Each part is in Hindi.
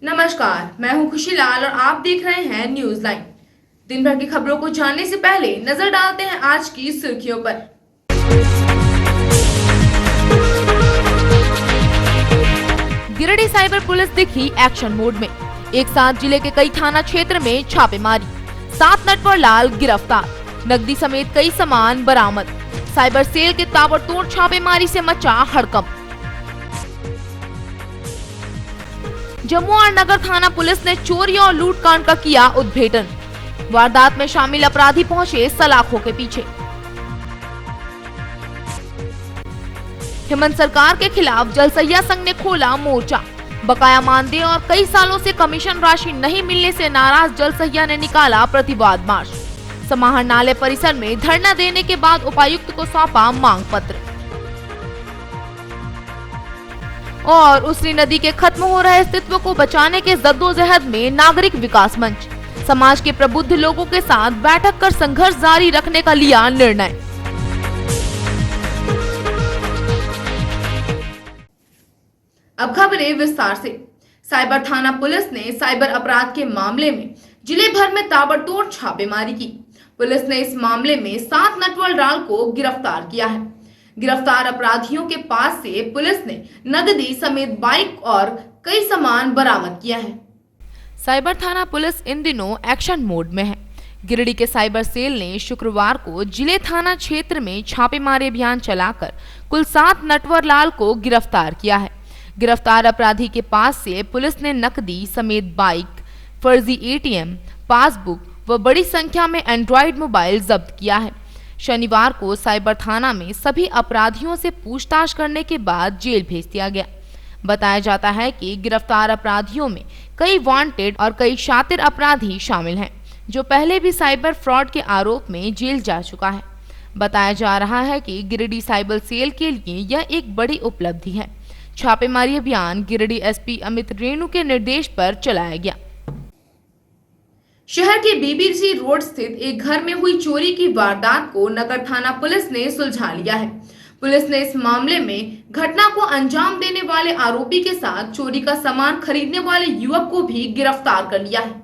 नमस्कार, मैं हूं खुशी लाल और आप देख रहे हैं न्यूज लाइन। दिन भर की खबरों को जानने से पहले नजर डालते हैं आज की सुर्खियों पर। गिरिडीह साइबर पुलिस दिखी एक्शन मोड में। एक साथ जिले के कई थाना क्षेत्र में छापेमारी, 7 नटवर लाल गिरफ्तार, नकदी समेत कई सामान बरामद। साइबर सेल के ताबड़तोड़ छापेमारी से मचा हड़कंप। जम्मू और नगर थाना पुलिस ने चोरी और लूटकांड का किया उद्भेदन। वारदात में शामिल अपराधी पहुंचे सलाखों के पीछे। हेमंत सरकार के खिलाफ जलसहिया संघ ने खोला मोर्चा। बकाया मानदेय और कई सालों से कमीशन राशि नहीं मिलने से नाराज जलसहिया ने निकाला प्रतिवाद मार्च। समाहर नाले परिसर में धरना देने के बाद उपायुक्त को सौंपा मांग पत्र। और उसरी नदी के खत्म हो रहे अस्तित्व को बचाने के जद्दोजहद में नागरिक विकास मंच समाज के प्रबुद्ध लोगों के साथ बैठक कर संघर्ष जारी रखने का लिया निर्णय। अब खबरें विस्तार से। साइबर थाना पुलिस ने साइबर अपराध के मामले में जिले भर में ताबड़तोड़ छापेमारी की। पुलिस ने इस मामले में 7 नटवर लाल को गिरफ्तार किया है। गिरफ्तार अपराधियों के पास से पुलिस ने नकदी समेत बाइक और कई सामान बरामद किया है। साइबर थाना पुलिस इन दिनों एक्शन मोड में है। गिरिडीह के साइबर सेल ने शुक्रवार को जिले थाना क्षेत्र में छापेमारी अभियान चलाकर कुल 7 नटवर लाल को गिरफ्तार किया है। गिरफ्तार अपराधी के पास से पुलिस ने नकदी समेत बाइक, फर्जी ATM, पासबुक व बड़ी संख्या में एंड्रॉइड मोबाइल जब्त किया है। शनिवार को साइबर थाना में सभी अपराधियों से पूछताछ करने के बाद जेल भेज दिया गया। बताया जाता है कि गिरफ्तार अपराधियों में कई वांटेड और कई शातिर अपराधी शामिल हैं, जो पहले भी साइबर फ्रॉड के आरोप में जेल जा चुका है। बताया जा रहा है कि गिरिडीह साइबर सेल के लिए यह एक बड़ी उपलब्धि है। छापेमारी अभियान गिरिडीह SP अमित रेणु के निर्देश पर चलाया गया। शहर के BBC रोड स्थित एक घर में हुई चोरी की वारदात को नगर थाना पुलिस ने सुलझा लिया है। पुलिस ने इस मामले में घटना को अंजाम देने वाले आरोपी के साथ चोरी का सामान खरीदने वाले युवक को भी गिरफ्तार कर लिया है।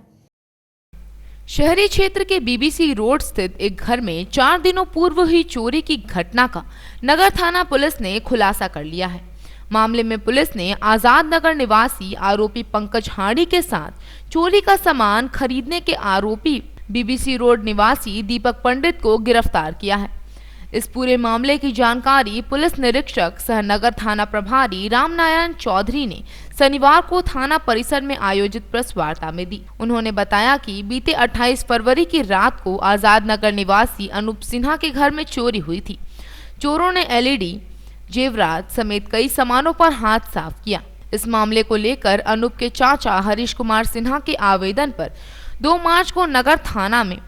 शहरी क्षेत्र के BBC रोड स्थित एक घर में 4 दिनों पूर्व हुई चोरी की घटना का नगर थाना पुलिस ने खुलासा कर लिया है। मामले में पुलिस ने आजाद नगर निवासी आरोपी पंकज हाड़ी के साथ चोरी का सामान खरीदने के आरोपी BBC रोड निवासी दीपक पंडित को गिरफ्तार किया है। इस पूरे मामले की जानकारी पुलिस निरीक्षक सह नगर थाना प्रभारी रामनारायण चौधरी ने शनिवार को थाना परिसर में आयोजित प्रेस वार्ता में दी। उन्होंने बताया कि बीते 28 फरवरी की रात को आजाद नगर निवासी अनूप सिन्हा के घर में चोरी हुई थी। चोरों ने LED, जेवरात समेत कई सामानों पर हाथ साफ किया। इस मामले को लेकर अनूप के चाचा हरीश कुमार सिन्हा के आवेदन पर 2 मार्च को नगर थाना में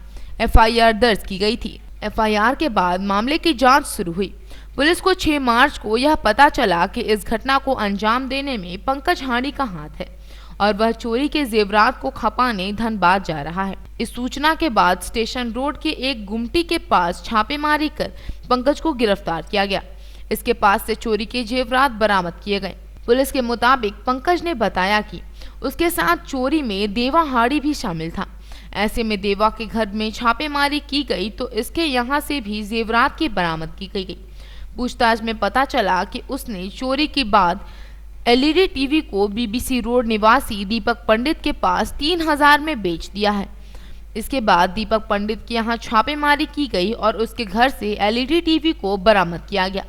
FIR दर्ज की गई थी। FIR के बाद मामले की जांच शुरू हुई। पुलिस को 6 मार्च को यह पता चला कि इस घटना को अंजाम देने में पंकज हाड़ी का हाथ है और वह चोरी के जेवरात को खपाने धनबाद जा रहा है। इस सूचना के बाद स्टेशन रोड के एक गुमटी के पास छापेमारी कर पंकज को गिरफ्तार किया गया। इसके पास से चोरी के जेवरात बरामद किए गए। पुलिस के मुताबिक पंकज ने बताया कि उसके साथ चोरी में देवा हाड़ी भी शामिल था। ऐसे में देवा के घर में छापेमारी की गई तो इसके यहाँ से भी जेवरात की बरामद की गई। पूछताछ में पता चला कि उसने चोरी के बाद LED TV को BBC रोड निवासी दीपक पंडित के पास 3000 में बेच दिया है। इसके बाद दीपक पंडित के यहाँ छापेमारी की गई और उसके घर से LED TV को बरामद किया गया।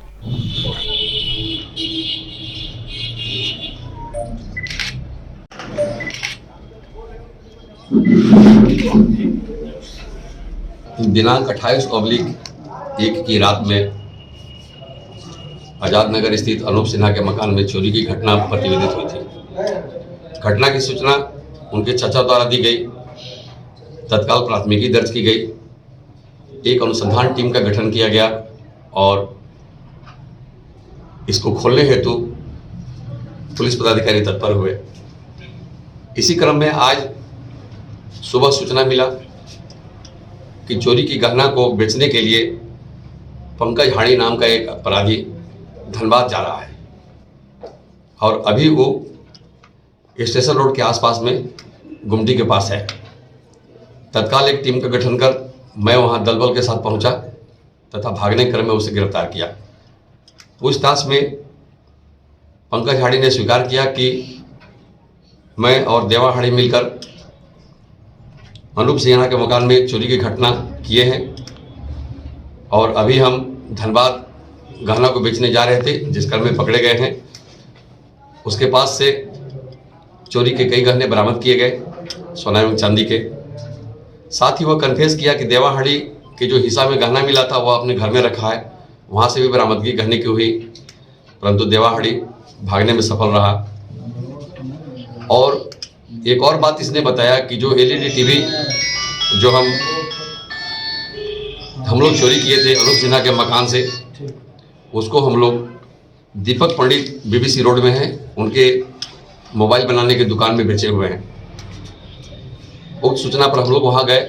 दिनांक 28/1 की रात में आजाद नगर स्थित अनूप सिन्हा के मकान में चोरी की घटना प्रतिवेदित हुई थी। घटना की सूचना उनके चाचा द्वारा दी गई। तत्काल प्राथमिकी दर्ज की गई। एक अनुसंधान टीम का गठन किया गया और इसको खोलने हेतु पुलिस पदाधिकारी तत्पर हुए। इसी क्रम में आज सुबह सूचना मिला कि चोरी की गहना को बेचने के लिए पंकज हाड़ी नाम का एक अपराधी धनबाद जा रहा है और अभी वो स्टेशन रोड के आसपास में गुमटी के पास है। तत्काल एक टीम का गठन कर मैं वहां दल बल के साथ पहुंचा तथा भागने क्रम में उसे गिरफ्तार किया। पूछताछ में पंकज हाड़ी ने स्वीकार किया कि मैं और देवा हाड़ी मिलकर अनूप सिंघाना के मकान में चोरी की घटना किए हैं और अभी हम धनबाद गहना को बेचने जा रहे थे, जिस क्रम में पकड़े गए हैं। उसके पास से चोरी के कई गहने बरामद किए गए, सोना एवं चांदी के। साथ ही वह कन्फेस किया कि देवाहाड़ी के जो हिस्सा में गहना मिला था वह अपने घर में रखा है, वहाँ से भी बरामदगी गहने की हुई, परंतु देवाहाड़ी भागने में सफल रहा। और एक और बात इसने बताया कि जो एलईडी टीवी जो हम लोग चोरी किए थे अनूप सिन्हा के मकान से, उसको हम लोग दीपक पंडित बीबीसी रोड में हैं, उनके मोबाइल बनाने की दुकान में बेचे हुए हैं। उक्त सूचना पर हम लोग वहाँ गए,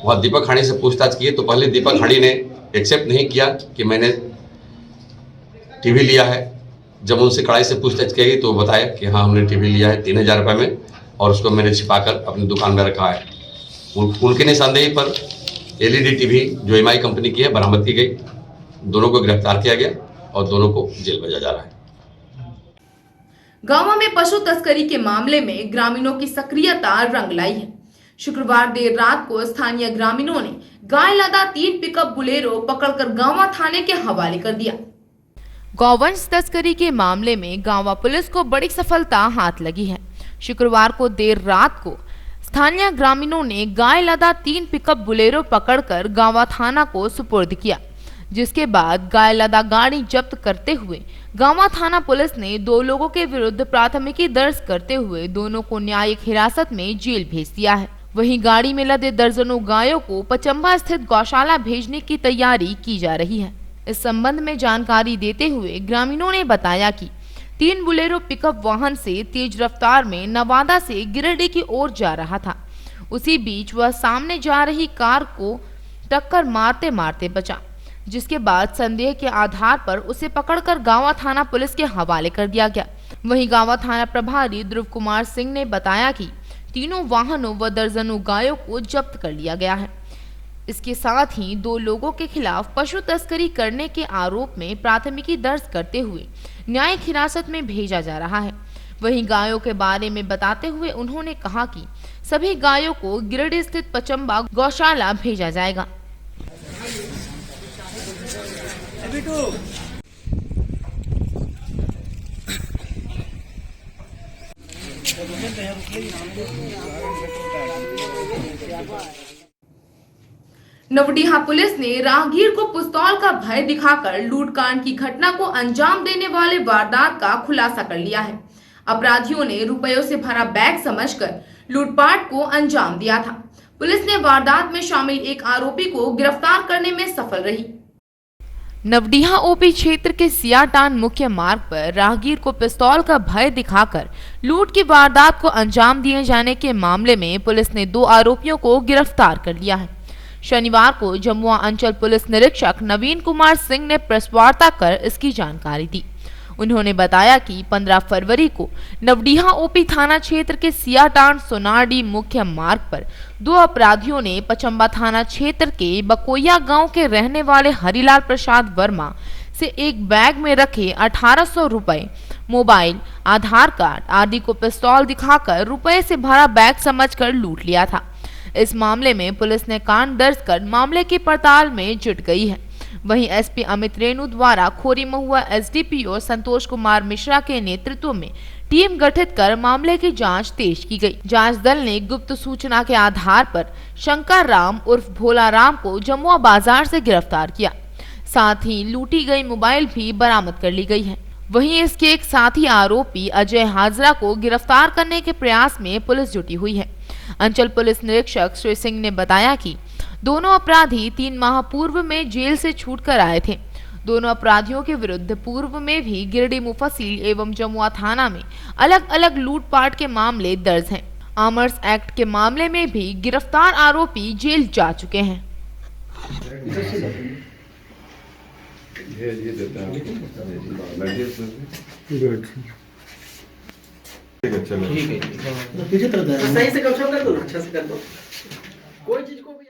वहाँ दीपक हाड़ी से पूछताछ किए तो पहले दीपक हाड़ी ने एक्सेप्ट नहीं किया कि मैंने टीवी लिया है। जब उनसे कड़ाई से पूछताछ की तो बताया कि हाँ हमने टीवी लिया है 3000 रुपये में और उसको मैंने छिपाकर अपनी दुकान में रखा है। उनके निशानदेही पर एलईडी टीवी जो एमआई कंपनी की है बरामद की गई। दोनों को गिरफ्तार किया गया और दोनों को जेल भेजा जा रहा है। गांव में पशु तस्करी के मामले में ग्रामीणों की सक्रियता रंग लाई है। शुक्रवार देर रात को स्थानीय ग्रामीणों ने गाय लदा 3 पिकअप बुलेरो पकड़कर गांवा थाने के हवाले कर दिया। गौवंश तस्करी के मामले में गांवा पुलिस को बड़ी सफलता हाथ लगी है। शुक्रवार को देर रात को स्थानीय ग्रामीणों ने गाय लदा 3 पिकअप बुलेरो पकड़कर गांवा थाना को सुपुर्द किया, जिसके बाद गाय लदा गाड़ी जब्त करते हुए गांवा थाना पुलिस ने 2 लोगों के विरुद्ध प्राथमिकी दर्ज करते हुए दोनों को न्यायिक हिरासत में जेल भेज दिया है। वहीं गाड़ी में लदे दर्जनों गायों को पचंबा स्थित गौशाला भेजने की तैयारी की जा रही है। इस संबंध में जानकारी देते हुए ग्रामीणों ने बताया कि 3 बुलेरो पिकअप वाहन से तेज रफ्तार में नवादा से गिरिडीह की ओर जा रहा था। उसी बीच वह सामने जा रही कार को टक्कर मारते मारते बचा, जिसके बाद संदेह के आधार पर उसे पकड़कर गांवा थाना पुलिस के हवाले कर दिया गया। वहीं गांवा थाना प्रभारी ध्रुव कुमार सिंह ने बताया कि तीनों वाहनों व दर्जनों गायों को जब्त कर लिया गया है। इसके साथ ही 2 लोगों के खिलाफ पशु तस्करी करने के आरोप में प्राथमिकी दर्ज करते हुए न्यायिक हिरासत में भेजा जा रहा है। वहीं गायों के बारे में बताते हुए उन्होंने कहा कि सभी गायों को गिरिडीह स्थित पचंबा गौशाला भेजा जाएगा। नवडीहा पुलिस ने राहगीर को पिस्तौल का भय दिखाकर लूटकांड की घटना को अंजाम देने वाले वारदात का खुलासा कर लिया है। अपराधियों ने रुपयों से भरा बैग समझकर लूटपाट को अंजाम दिया था। पुलिस ने वारदात में शामिल एक आरोपी को गिरफ्तार करने में सफल रही। नवडीहा ओपी क्षेत्र के सियाटान मुख्य मार्ग पर राहगीर को पिस्तौल का भय दिखाकर लूट की वारदात को अंजाम दिए जाने के मामले में पुलिस ने 2 आरोपियों को गिरफ्तार कर लिया है। शनिवार को जमुआ अंचल पुलिस निरीक्षक नवीन कुमार सिंह ने प्रेस वार्ता कर इसकी जानकारी दी। उन्होंने बताया कि 15 फरवरी को नवडीहा ओपी थाना क्षेत्र के सियाटान सोनारडी मुख्य मार्ग पर 2 अपराधियों ने पचंबा थाना क्षेत्र के बकोया गांव के रहने वाले हरिलाल प्रसाद वर्मा से एक बैग में रखे 1800 रुपए, मोबाइल, आधार कार्ड आदि को पिस्तौल दिखाकर रुपए से भरा बैग समझकर लूट लिया था। इस मामले में पुलिस ने कांड दर्ज कर मामले की पड़ताल में जुट गई है। वहीं एसपी अमित रेणु द्वारा खोरी महुआ एसडीपीओ संतोष कुमार मिश्रा के नेतृत्व में टीम गठित कर मामले की जांच तेज की गई। जांच दल ने गुप्त सूचना के आधार पर शंकर राम उर्फ भोला राम को जमुआ बाजार से गिरफ्तार किया। साथ ही लूटी गई मोबाइल भी बरामद कर ली गई है। वहीं इसके एक साथी आरोपी अजय हाजरा को गिरफ्तार करने के प्रयास में पुलिस जुटी हुई है। अंचल पुलिस निरीक्षक श्री सिंह ने बताया कि दोनों अपराधी 3 माह पूर्व में जेल से छूटकर आए थे। दोनों अपराधियों के विरुद्ध पूर्व में भी गिरिडीह मुफस्सिल एवं जमुआ थाना में अलग अलग लूटपाट के मामले दर्ज हैं। आर्मर्स एक्ट के मामले में भी गिरफ्तार आरोपी जेल जा चुके हैं। ठीक है चलो। ठीक है पीछे तरफ है। सही से कम कर दो, अच्छा से कर दो, कोई चीज को भी।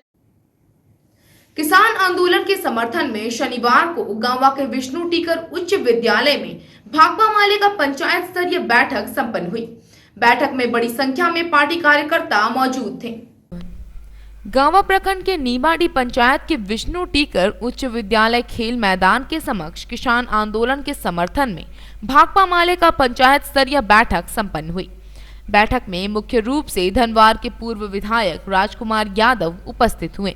किसान आंदोलन के समर्थन में शनिवार को गांवा के विष्णु टीकर उच्च विद्यालय में भाकपा माले का पंचायत स्तरीय बैठक संपन्न हुई। बैठक में बड़ी संख्या में पार्टी कार्यकर्ता मौजूद थे। गांवा प्रखंड के नीमाडी पंचायत के विष्णु टीकर उच्च विद्यालय खेल मैदान के समक्ष किसान आंदोलन के समर्थन में भाकपा माले का पंचायत स्तरीय बैठक संपन्न हुई। बैठक में मुख्य रूप से धनवार के पूर्व विधायक राजकुमार यादव उपस्थित हुए।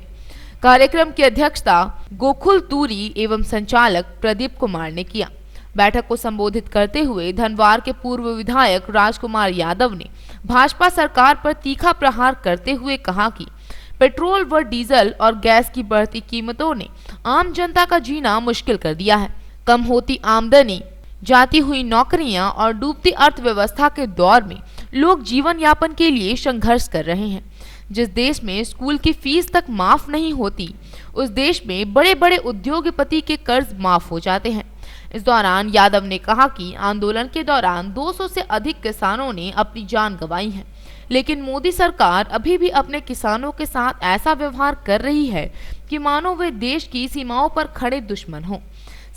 कार्यक्रम की अध्यक्षता गोकुल तूरी एवं संचालक प्रदीप कुमार ने किया। बैठक को संबोधित करते हुए धनवार के पूर्व विधायक राजकुमार यादव ने भाजपा सरकार पर तीखा प्रहार करते हुए कहा कि पेट्रोल व डीजल और गैस की बढ़ती कीमतों ने आम जनता का जीना मुश्किल कर दिया है। कम होती आमदनी, जाती हुई नौकरियां और डूबती अर्थव्यवस्था के दौर में लोग जीवन यापन के लिए संघर्ष कर रहे हैं। जिस देश में स्कूल की फीस तक माफ नहीं होती, उस देश में बड़े बड़े उद्योगपति के कर्ज माफ हो जाते हैं। इस दौरान यादव ने कहा कि आंदोलन के दौरान 200 से अधिक किसानों ने अपनी जान गंवाई है, लेकिन मोदी सरकार अभी भी अपने किसानों के साथ ऐसा व्यवहार कर रही है कि मानो वे देश की सीमाओं पर खड़े दुश्मन हों।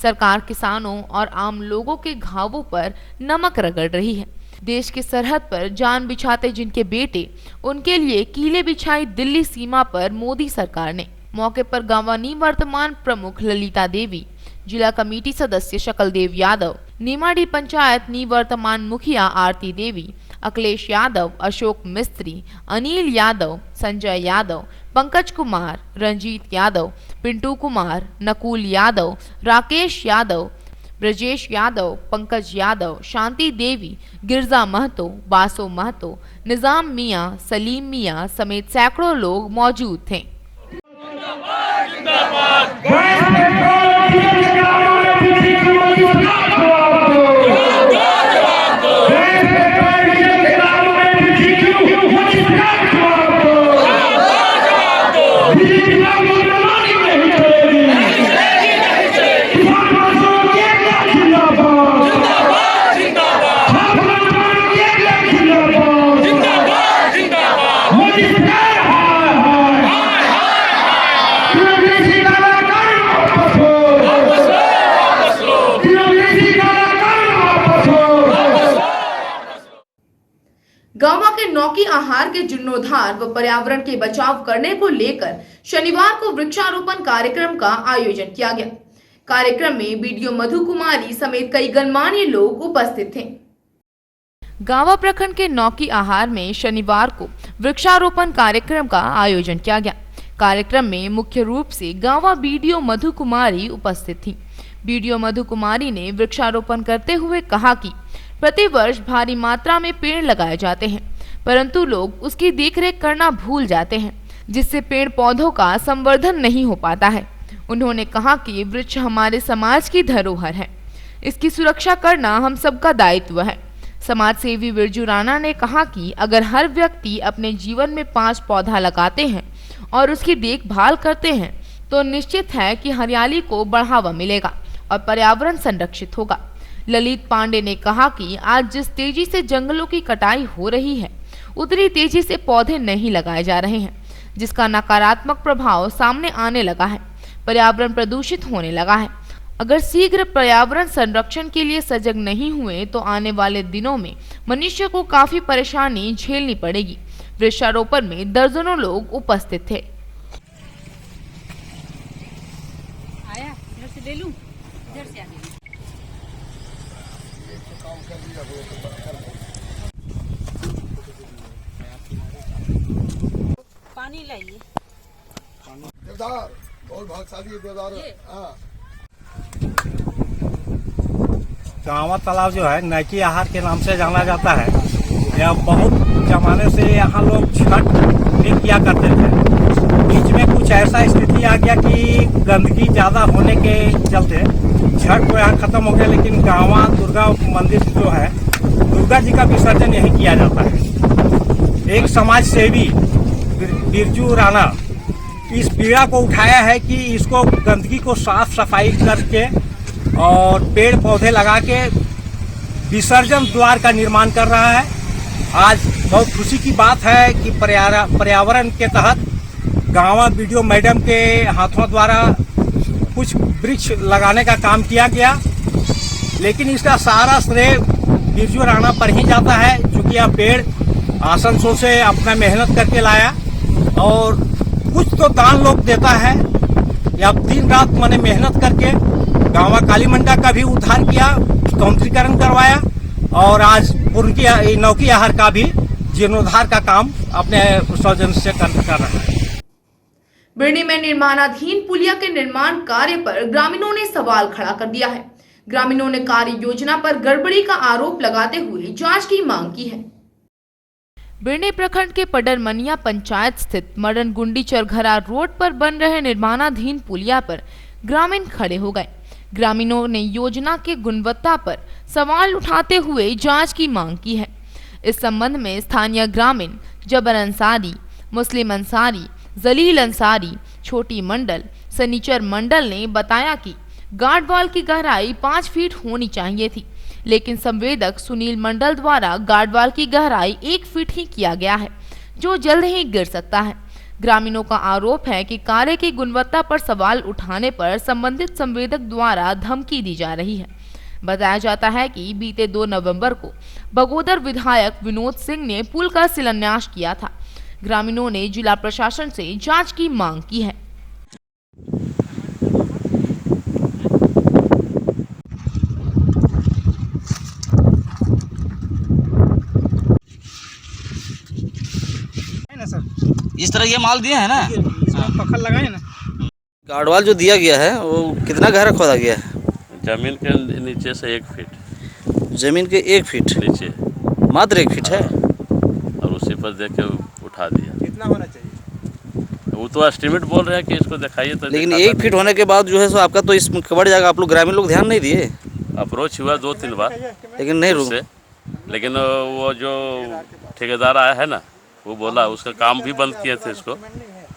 सरकार किसानों और आम लोगों के घावों पर नमक रगड़ रही है। देश की सरहद पर जान बिछाते जिनके बेटे, उनके लिए कीले बिछाई दिल्ली सीमा पर मोदी सरकार ने। मौके पर गांवा निवर्तमान प्रमुख ललिता देवी, जिला कमेटी सदस्य शकलदेव यादव, नीमाडी पंचायत निवर्तमान मुखिया आरती देवी, अखिलेश यादव, अशोक मिस्त्री, अनिल यादव, संजय यादव, पंकज कुमार, रंजीत यादव, पिंटू कुमार, नकुल यादव, राकेश यादव, ब्रजेश यादव, पंकज यादव, शांति देवी, गिरजा महतो, बासो महतो, निजाम मियां, सलीम मियां समेत सैकड़ों लोग मौजूद थे। गांवा के नौकी आहार के जीर्णोद्धार व पर्यावरण के बचाव करने को लेकर शनिवार को वृक्षारोपण कार्यक्रम का आयोजन किया गया। कार्यक्रम में बीडीओ मधु कुमारी समेत कई गणमान्य लोग उपस्थित थे। गांवा प्रखंड के नौकी आहार में शनिवार को वृक्षारोपण कार्यक्रम का आयोजन किया गया। कार्यक्रम में मुख्य रूप से गांवा बीडीओ मधु कुमारी उपस्थित थी। बीडीओ मधु कुमारी ने वृक्षारोपण करते हुए कहा कि प्रतिवर्ष भारी मात्रा में पेड़ लगाए जाते हैं, परंतु लोग उसकी देखरेख करना भूल जाते हैं, जिससे पेड़ पौधों का संवर्धन नहीं हो पाता है। उन्होंने कहा कि वृक्ष हमारे समाज की धरोहर है, इसकी सुरक्षा करना हम सबका दायित्व है। समाज सेवी बिरजू राणा ने कहा कि अगर हर व्यक्ति अपने जीवन में 5 पौधा लगाते हैं और उसकी देखभाल करते हैं, तो निश्चित है कि हरियाली को बढ़ावा मिलेगा और पर्यावरण संरक्षित होगा। ललित पांडे ने कहा कि आज जिस तेजी से जंगलों की कटाई हो रही है, उतनी तेजी से पौधे नहीं लगाए जा रहे हैं, जिसका नकारात्मक प्रभाव सामने आने लगा है। पर्यावरण प्रदूषित होने लगा है। अगर शीघ्र पर्यावरण संरक्षण के लिए सजग नहीं हुए तो आने वाले दिनों में मनुष्य को काफी परेशानी झेलनी पड़ेगी। वृक्षारोपण में दर्जनों लोग उपस्थित थे। आया इधर से ले लूं, इधर से आ गई। पानी लाइए। देवदार बहुत भागशाली है देवदार। हाँ। गांवा तालाब जो है नैकी आहार के नाम से जाना जाता है। यह बहुत जमाने से यहाँ लोग छठ भी किया करते थे। बीच में कुछ ऐसा स्थिति आ गया कि गंदगी ज़्यादा होने के चलते छठ तो यहाँ खत्म हो गया, लेकिन गांवा दुर्गा मंदिर जो है, दुर्गा जी का विसर्जन यहीं किया जाता है। एक समाज सेवी बिरजू राणा इस पीड़ा को उठाया है कि इसको गंदगी को साफ सफाई करके और पेड़ पौधे लगा के विसर्जन द्वार का निर्माण कर रहा है। आज बहुत खुशी की बात है कि पर्यावरण के तहत गाँव वीडियो मैडम के हाथों द्वारा कुछ वृक्ष लगाने का काम किया गया, लेकिन इसका सारा श्रेय बिरजू राणा पर ही जाता है, क्योंकि यह पेड़ आसनसोल से अपना मेहनत करके लाया और कुछ तो दान लोग देता है। या दिन रात मैंने मेहनत करके गाँव काली मंडा का भी उद्धार किया, सौंदर्यीकरण करवाया और आज पूर्णकी नौकी आहार का भी जीर्णोद्धार का काम अपने सौजन से कर रहा है। बिरनी में निर्माणाधीन पुलिया के निर्माण कार्य पर ग्रामीणों ने सवाल खड़ा कर दिया है। ग्रामीणों ने कार्य योजना पर गड़बड़ी का आरोप लगाते हुए जांच की मांग की है। बिरनी प्रखंड के पडरमनिया पंचायत स्थित मदन गुंडी चरघरा रोड पर बन रहे निर्माणाधीन पुलिया पर ग्रामीण खड़े हो गए। ग्रामीणों ने योजना के गुणवत्ता पर सवाल उठाते हुए जांच की मांग की है। इस संबंध में स्थानीय ग्रामीण जबर अंसारी, मुस्लिम अंसारी, जलील अंसारी, छोटी मंडल, सनीचर मंडल ने बताया कि गार्डवाल की गहराई 5 फीट होनी चाहिए थी, लेकिन संवेदक सुनील मंडल द्वारा गार्डवाल की गहराई 1 फीट ही किया गया है, जो जल्द ही गिर सकता है। ग्रामीणों का आरोप है कि कार्य की गुणवत्ता पर सवाल उठाने पर संबंधित संवेदक द्वारा धमकी दी जा रही है। बताया जाता है कि बीते 2 नवंबर को बगोदर विधायक विनोद सिंह ने पुल का शिलान्यास किया था। ग्रामीणों ने जिला प्रशासन से जांच की मांग की है। इस तरह ये माल दिए हैं ना, पत्थर लगाए ना। गार्डवाल जो दिया गया है वो कितना गहरा खोदा गया है? जमीन के नीचे से 1 फीट, जमीन के 1 फीट नीचे, मात्र 1 फीट है और उसी पर देख के उठा दिया। कितना होना चाहिए? वो तो एस्टिमेट बोल रहे हैं कि इसको दिखाइए, तो लेकिन 1 फीट होने के बाद जो है सो आपका तो इसमें कवर जाएगा। आप लोग ग्रामीण लोग ध्यान नहीं दिए? अप्रोच हुआ 2-3 बार, लेकिन नहीं रुक। लेकिन वो जो ठेकेदार आया है ना, वो बोला उसका काम भी बंद किए थे इसको,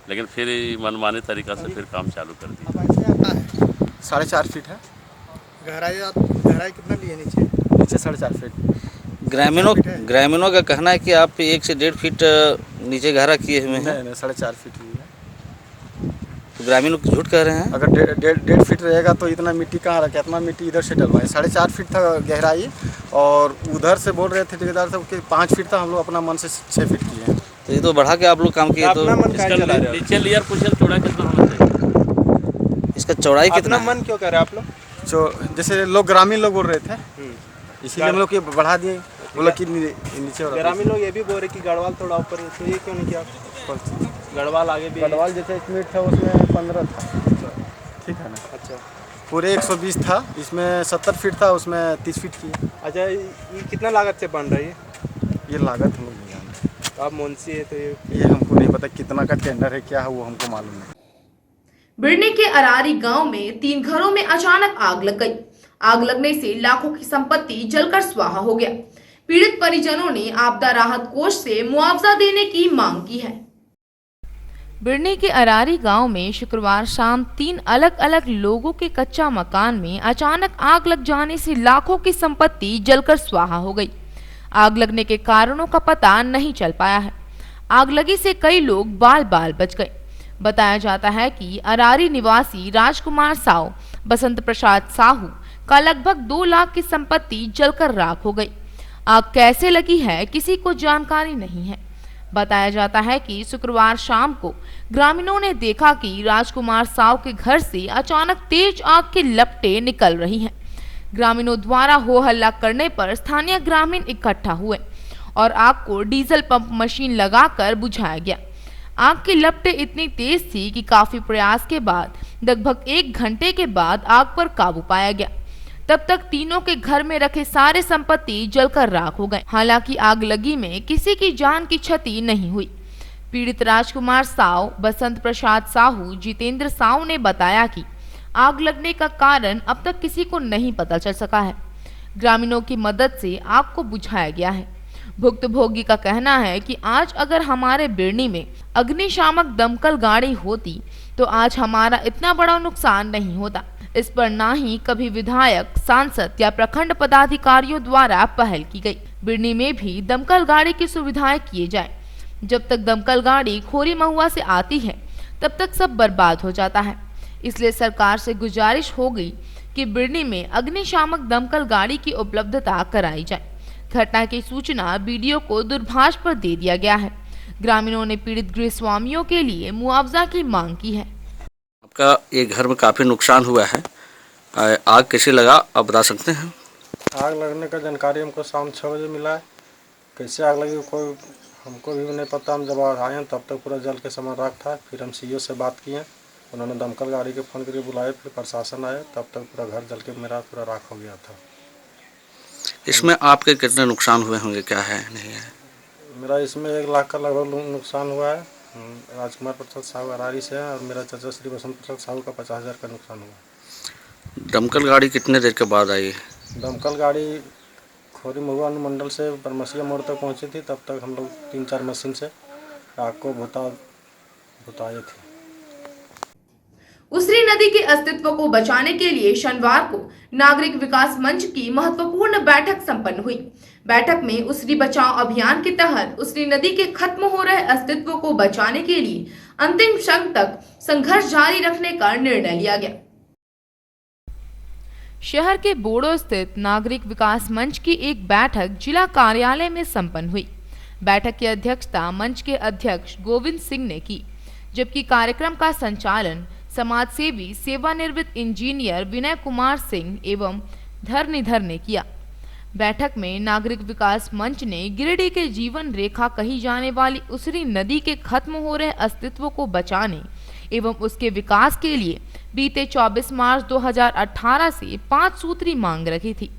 लेकिन फिर मनमानी तरीका से फिर काम चालू कर दिया। 4.5 फीट है गहराई कितना लिए नीचे? नीचे 4.5 फीट। ग्रामीणों का कहना है कि आप 1 से 1.5 फीट नीचे गहरा किए हुए हैं। नहीं 4.5 फीट ही है। तो ग्रामीण लोग झूठ कह रहे हैं। अगर 1.5 फीट रहेगा तो इतना मिट्टी कहाँ रखे? इतना मिट्टी इधर से डलवाए। 4.5 फीट था गहराई और उधर से बोल रहे थे ठेकेदार साहब कि 5 फीट था। हम लोग अपना मन से 6 फीट किए हैं। तो ये तो बढ़ा के आप लोग काम किए। तो नीचे लेयर पूछे चौड़ा कितना होना चाहिए? इसका चौड़ाई कितना? मन क्यों कर रहे हैं आप लोग? जैसे लोग ग्रामीण लोग बोल रहे थे, इसीलिए हम लोग ये बढ़ा दिए। बोला कि नीचे। ग्रामीण लोग ये भी बोल रहे कि गढ़वाल थोड़ा ऊपर, तो ये क्यों नहीं किया? गढ़वाल आगे भी, गढ़वाल जैसे 1 मिनट था उसमें 15 था, ठीक है ना? अच्छा, पूरे 120 था, इसमें 70 फीट था, उसमें 30 फीट किए। अच्छा, ये कितना लागत से बन रही है? ये लागत हम लोग नहीं जानते। तो आप मुंशी है तो ये हमको नहीं पता कितना का टेंडर है, क्या है वो हमको मालूम नहीं। बिरनी के अरारी गांव में 3 घरों में अचानक आग लग गई। आग लगने से लाखों की संपत्ति जलकर स्वाहा हो गया। पीड़ित परिजनों ने आपदा राहत कोष से मुआवजा देने की मांग की है। बिरनी के अरारी गांव में शुक्रवार शाम 3 अलग अलग लोगों के कच्चा मकान में अचानक आग लग जाने से लाखों की संपत्ति जलकर स्वाहा हो गई। आग लगने के कारणों का पता नहीं चल पाया है। आग लगी से कई लोग बाल बाल बच गए। बताया जाता है कि अरारी निवासी राजकुमार साव, बसंत प्रसाद साहू का लगभग 2 लाख की संपत्ति जलकर राख हो गई। आग कैसे लगी है किसी को जानकारी नहीं है। बताया जाता है कि शुक्रवार शाम को ग्रामीणों ने देखा कि राजकुमार साव के घर से अचानक तेज आग की लपटें निकल रही हैं। ग्रामीणों द्वारा हो हल्ला करने पर स्थानीय ग्रामीण इकट्ठा हुए और आग को डीजल पंप मशीन लगाकर बुझाया गया। आग की लपटें इतनी तेज थी कि काफी प्रयास के बाद लगभग 1 घंटे के बाद आग पर काबू पाया गया। तब तक तीनों के घर में रखे सारे संपत्ति जलकर राख हो गए। हालांकि आग लगी में किसी की जान की क्षति नहीं हुई। पीड़ित राजकुमार साव, बसंत प्रसाद साहू, जितेंद्र साव ने बताया कि आग लगने का कारण अब तक किसी को नहीं पता चल सका है। ग्रामीणों की मदद से आग को बुझाया गया है। भुक्तभोगी का कहना है कि आज अगर हमारे बिरनी में अग्निशामक दमकल गाड़ी होती तो आज हमारा इतना बड़ा नुकसान नहीं होता। इस पर ना ही कभी विधायक, सांसद या प्रखंड पदाधिकारियों द्वारा पहल की गई। बिरनी में भी दमकल गाड़ी की सुविधाएं किए जाए। जब तक दमकल गाड़ी खोरी महुआ से आती है तब तक सब बर्बाद हो जाता है। इसलिए सरकार से गुजारिश हो गई कि बिरनी में अग्निशामक दमकल गाड़ी की उपलब्धता कराई जाए। घटना की सूचना बीडीओ को दूरभाष पर दे दिया गया है। ग्रामीणों ने पीड़ित गृह स्वामियों के लिए मुआवजा की मांग की है। आपका ये घर में काफ़ी नुकसान हुआ है, आग कैसे लगा आप बता सकते हैं? आग लगने का जानकारी हमको शाम 6 बजे मिला है। कैसे आग लगी कोई हमको भी नहीं पता। हम जब आए तब तक पूरा जल के समान राख था। फिर हम सीओ से बात किए, उन्होंने दमकल गाड़ी के फ़ोन करके बुलाए, फिर प्रशासन आए, तब तक पूरा घर जल के मेरा पूरा राख हो गया था। इसमें आपके कितने नुकसान हुए होंगे, क्या है नहीं है? मेरा इसमें 1 लाख का लगभग नुकसान हुआ है। राजकुमार प्रसाद साहू अरारी से है और मेरा चाचा श्री बसंत प्रसाद साहू का 50,000 का नुकसान हुआ। दमकल गाड़ी कितने देर के बाद आई? दमकल गाड़ी खोरी महुआ अनुमंडल से बरमसिया मोड़ तक पहुंची थी। तब तक हम लोग 3-4 मशीन से आग को बुताए थे। उसरी नदी के अस्तित्व को बचाने के लिए शनिवार को नागरिक विकास मंच की महत्वपूर्ण बैठक संपन्न हुई। बैठक में उसरी बचाओ अभियान के तहत उसरी नदी के खत्म हो रहे अस्तित्व को बचाने के लिए अंतिम क्षण तक संघर्ष जारी रखने का निर्णय लिया गया। शहर के बोड़ो स्थित नागरिक विकास मंच की एक बैठक जिला कार्यालय में संपन्न हुई। बैठक की अध्यक्षता मंच के अध्यक्ष गोविंद सिंह ने की, जबकि कार्यक्रम का संचालन समाजसेवी सेवानिवृत्त इंजीनियर विनय कुमार सिंह एवं धरनीधर ने किया। बैठक में नागरिक विकास मंच ने गिरिडीह के जीवन रेखा कही जाने वाली उसरी नदी के खत्म हो रहे अस्तित्व को बचाने एवं उसके विकास के लिए बीते 24 मार्च 2018 से 5 सूत्री मांग रखी थी,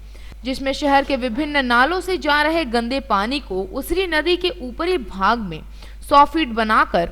जिसमें शहर के विभिन्न नालों से जा रहे गंदे पानी को उसरी नदी के ऊपरी भाग में 100 फीट बनाकर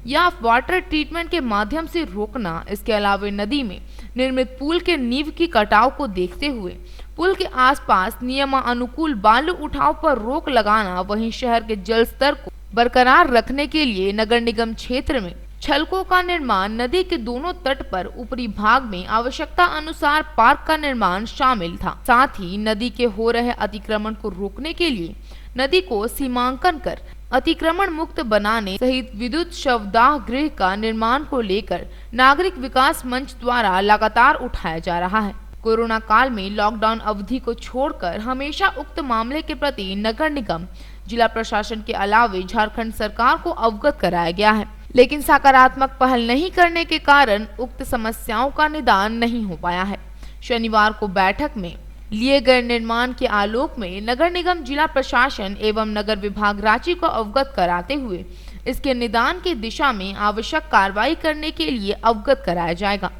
या वाटर ट्रीटमेंट के माध्यम से रोकना। इसके अलावा नदी में निर्मित पुल के नींव की कटाव को देखते हुए पुल के आसपास नियमानुकूल बालू उठाव पर रोक लगाना। वहीं शहर के जल स्तर को बरकरार रखने के लिए नगर निगम क्षेत्र में छलकों का निर्माण, नदी के दोनों तट पर ऊपरी भाग में आवश्यकता अनुसार पार्क का निर्माण शामिल था। साथ ही नदी के हो रहे अतिक्रमण को रोकने के लिए नदी को सीमांकन कर अतिक्रमण मुक्त बनाने सहित विद्युत शवदाह गृह का निर्माण को लेकर नागरिक विकास मंच द्वारा लगातार उठाया जा रहा है। कोरोना काल में लॉकडाउन अवधि को छोड़कर हमेशा उक्त मामले के प्रति नगर निगम, जिला प्रशासन के अलावे झारखंड सरकार को अवगत कराया गया है, लेकिन सकारात्मक पहल नहीं करने के कारण उक्त समस्याओं का निदान नहीं हो पाया है। शनिवार को बैठक में लिए गए निर्माण के आलोक में नगर निगम, जिला प्रशासन एवं नगर विभाग रांची को अवगत कराते हुए इसके निदान की दिशा में आवश्यक कार्रवाई करने के लिए अवगत कराया जाएगा,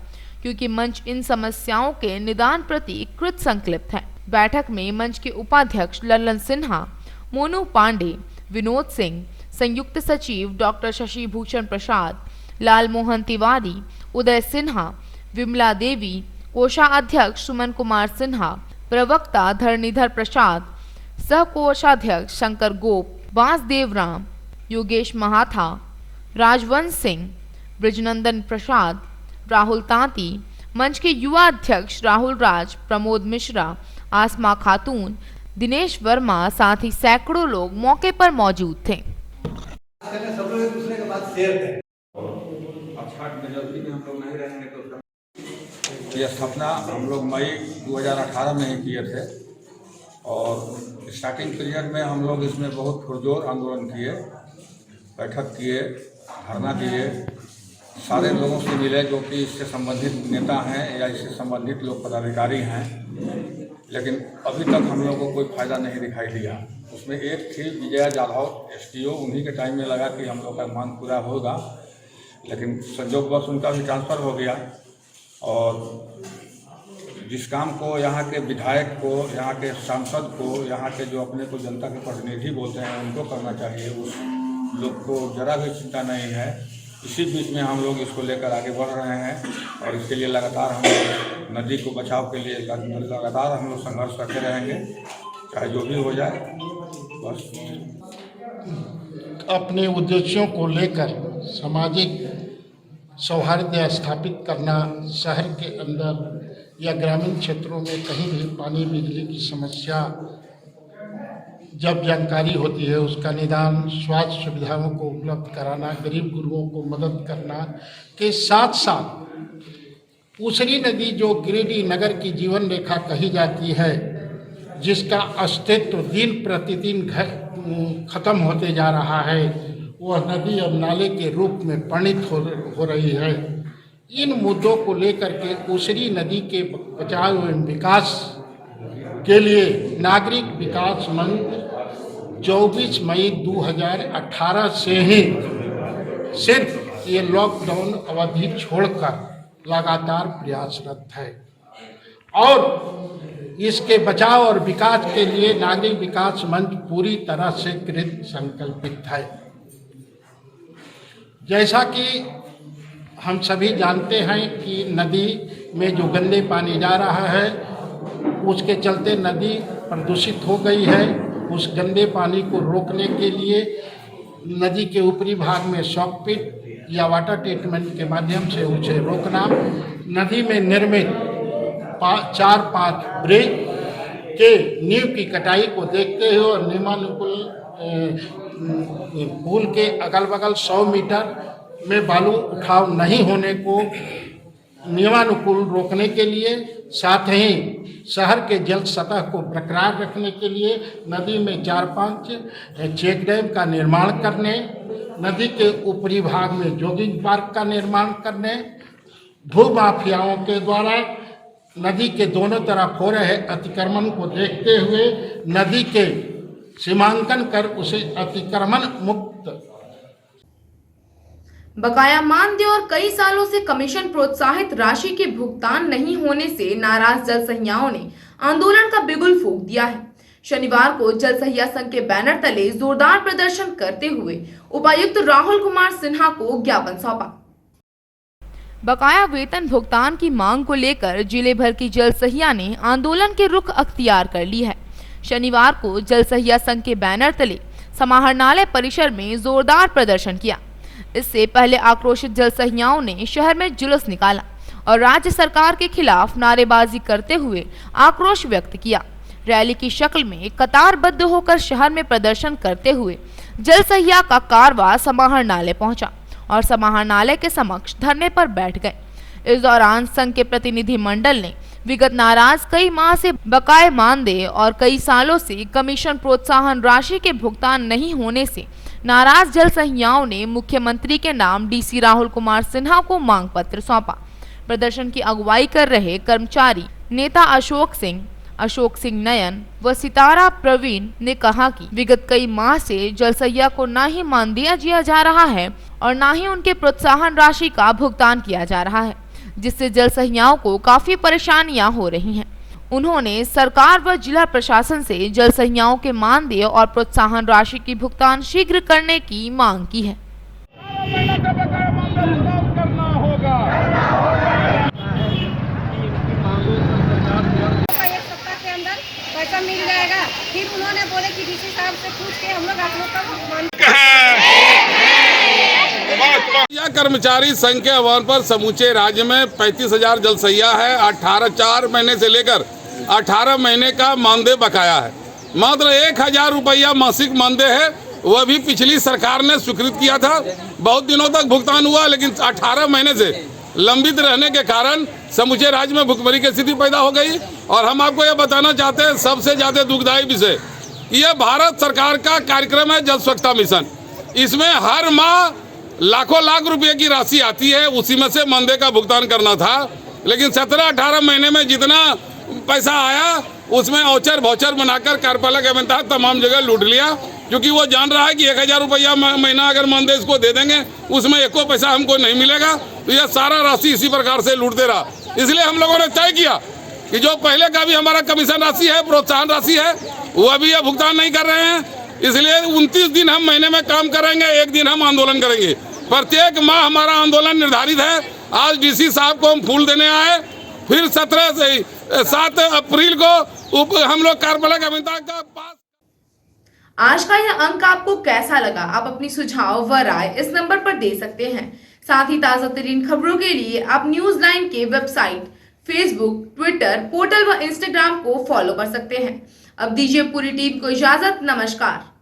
क्योंकि मंच इन समस्याओं के निदान प्रति कृत संकल्प है। बैठक में मंच के उपाध्यक्ष लल्लन सिन्हा, मोनू पांडे, विनोद सिंह, संयुक्त सचिव डॉक्टर शशि भूषण प्रसाद, लाल मोहन तिवारी, उदय सिन्हा, विमला देवी, कोषाध्यक्ष सुमन कुमार सिन्हा, प्रवक्ता धरणीधर प्रसाद, सह कोषाध्यक्ष शंकर गोप, बांसदेव राम, योगेश महाथा, राजवंश सिंह, ब्रिजनंदन प्रसाद, राहुल तांती, मंच के युवा अध्यक्ष राहुल राज, प्रमोद मिश्रा, आसमा खातून, दिनेश वर्मा, साथ ही सैकड़ों लोग मौके पर मौजूद थे। सब लोग एक दूसरे के बाद शेयर करें। अब छठ में जल्दी में हम लोग नहीं रहेंगे तो ये स्थापना हम लोग मई 2018 में ही किए थे और स्टार्टिंग पीरियड में हम लोग इसमें बहुत पुरजोर आंदोलन किए, बैठक किए, धरना दिए, सारे लोगों से मिले जो कि इससे संबंधित नेता हैं या इससे संबंधित लोग पदाधिकारी हैं, लेकिन अभी तक हम लोगों को कोई फ़ायदा नहीं दिखाई दिया। उसमें एक थी विजया जाधव एसटीओ, उन्हीं के टाइम में लगा कि हम लोग का मांग पूरा होगा, लेकिन संयोगवश उनका भी ट्रांसफ़र हो गया और जिस काम को यहाँ के विधायक को, यहाँ के सांसद को, यहाँ के जो अपने को जनता के प्रतिनिधि बोलते हैं उनको करना चाहिए, उस लोग को जरा भी चिंता नहीं है। इसी बीच में हम लोग इसको लेकर आगे बढ़ रहे हैं और इसके लिए लगातार हम लोग नदी को बचाव के लिए लगातार हम लोग संघर्ष करते रहेंगे, चाहे जो भी हो जाए। बस अपने उद्देश्यों को लेकर सामाजिक सौहार्द स्थापित करना, शहर के अंदर या ग्रामीण क्षेत्रों में कहीं भी पानी बिजली की समस्या जब जानकारी होती है उसका निदान, स्वास्थ्य सुविधाओं को उपलब्ध कराना, गरीब गुरुओं को मदद करना के साथ साथ ऊसरी नदी जो गिरिडीह नगर की जीवन रेखा कही जाती है, जिसका अस्तित्व दिन प्रतिदिन खत्म होते जा रहा है, वह नदी अब नाले के रूप में परिणित हो रही है। इन मुद्दों को लेकर के ऊसरी नदी के बचाव एवं विकास के लिए नागरिक विकास मंच 24 मई 2018 से ही सिर्फ ये लॉकडाउन अवधि छोड़कर लगातार प्रयासरत है और इसके बचाव और विकास के लिए नागरिक विकास मंच पूरी तरह से कृत संकल्पित है। जैसा कि हम सभी जानते हैं कि नदी में जो गंदे पानी जा रहा है उसके चलते नदी प्रदूषित हो गई है। उस गंदे पानी को रोकने के लिए नदी के ऊपरी भाग में सॉकपिट या वाटर ट्रीटमेंट के माध्यम से उसे रोकना, नदी में निर्मित 4-5 ब्रिज के नींव की कटाई को देखते हुए और नियमानुकूल पुल के अगल बगल 100 मीटर में बालू उठाव नहीं होने को नियमानुकूल रोकने के लिए, साथ ही शहर के जल सतह को बरकरार रखने के लिए नदी में 4-5 चेक डैम का निर्माण करने, नदी के ऊपरी भाग में जॉगिंग पार्क का निर्माण करने, भू माफियाओं के द्वारा नदी के दोनों तरफ हो रहे अतिक्रमण को देखते हुए नदी के सीमांकन कर उसे अतिक्रमण मुक्त बकाया मानदेय और कई सालों से कमीशन प्रोत्साहित राशि के भुगतान नहीं होने से नाराज जल सहियाओं ने आंदोलन का बिगुल फूंक दिया है। शनिवार को जल सहिया संघ के बैनर तले जोरदार प्रदर्शन करते हुए उपायुक्त राहुल कुमार सिन्हा को ज्ञापन सौंपा। बकाया वेतन भुगतान की मांग को लेकर जिले भर की जल सहिया ने आंदोलन के रुख अख्तियार कर ली है। शनिवार को जल सहिया संघ के बैनर तले समाहरणालय परिसर में जोरदार प्रदर्शन किया। इससे पहले आक्रोशित जल सहियाओं ने शहर में जुलूस निकाला और राज्य सरकार के खिलाफ नारेबाजी करते हुए आक्रोश व्यक्त किया। रैली की शक्ल में कतारबद्ध होकर शहर में प्रदर्शन करते हुए जल सहिया का कारवां समाहरणालय पहुंचा और समाहरणालय के समक्ष धरने पर बैठ गए। इस दौरान संघ के प्रतिनिधि मंडल ने विगत नाराज कई माह से बकाये मानदेय और कई सालों से कमीशन प्रोत्साहन राशि के भुगतान नहीं होने से नाराज जल सहियाओं ने मुख्यमंत्री के नाम डीसी राहुल कुमार सिन्हा को मांग पत्र सौंपा। प्रदर्शन की अगुवाई कर रहे कर्मचारी नेता अशोक सिंह नयन व सितारा प्रवीण ने कहा कि विगत कई माह से जल सहिया को न ही मानदेय दिया जा रहा है और न ही उनके प्रोत्साहन राशि का भुगतान किया जा रहा है, जिससे जल सहियाओं को काफी परेशानियां हो रही हैं। उन्होंने सरकार व जिला प्रशासन से जल सहियाओं के मानदेय और प्रोत्साहन राशि की भुगतान शीघ्र करने की मांग की है। पैसा मिल जाएगा। फिर उन्होंने बोले कि डीसी साहब से पूछ के हम लोग आप लोग का कर्मचारी संघ के आह्वान पर समूचे राज्य में 35,000 जल सहिया है। 4 महीने से लेकर 18 महीने का मानदेय बकाया है। मात्र 1,000 रुपया मासिक मानदेय है, वह भी पिछली सरकार ने स्वीकृत किया था। बहुत दिनों तक भुगतान हुआ, लेकिन 18 महीने से लंबित रहने के कारण समूचे राज्य में भुखमरी की स्थिति पैदा हो गई। और हम आपको यह बताना चाहते हैं, सबसे ज्यादा दुखदायी विषय, यह भारत सरकार का कार्यक्रम है जल स्वच्छता मिशन। इसमें हर माह लाखों लाख रुपए की राशि आती है, उसी में से मानदेय का भुगतान करना था। लेकिन 17-18 महीने में जितना पैसा आया उसमें औचर भौचर बनाकर कार्यपालक अभियंता तमाम जगह लूट लिया, क्योंकि वो जान रहा है कि 1,000 रुपया महीना अगर मानदेय इसको दे देंगे उसमें एको पैसा हमको नहीं मिलेगा। तो यह सारा राशि इसी प्रकार से लूटते रहा। इसलिए हम लोगों ने तय किया कि जो पहले का भी हमारा कमीशन राशि है, प्रोत्साहन राशि है, वो अभी यह भुगतान नहीं कर रहे हैं। इसलिए 29 दिन हम महीने में काम करेंगे, 1 दिन हम आंदोलन करेंगे। प्रत्येक माह हमारा आंदोलन निर्धारित है। आज डीसी साहब को हम फूल देने आए, फिर 7 अप्रैल को हम लोग कार्यपालक अभियंता का पास। आज का यह अंक आपको कैसा लगा? आप अपनी सुझाव व राय इस नंबर पर दे सकते हैं। साथ ही ताजा तरीन खबरों के लिए आप न्यूज 9 के वेबसाइट, फेसबुक, ट्विटर, पोर्टल व इंस्टाग्राम को फॉलो कर सकते हैं। अब दीजिए पूरी टीम को इजाजत। नमस्कार।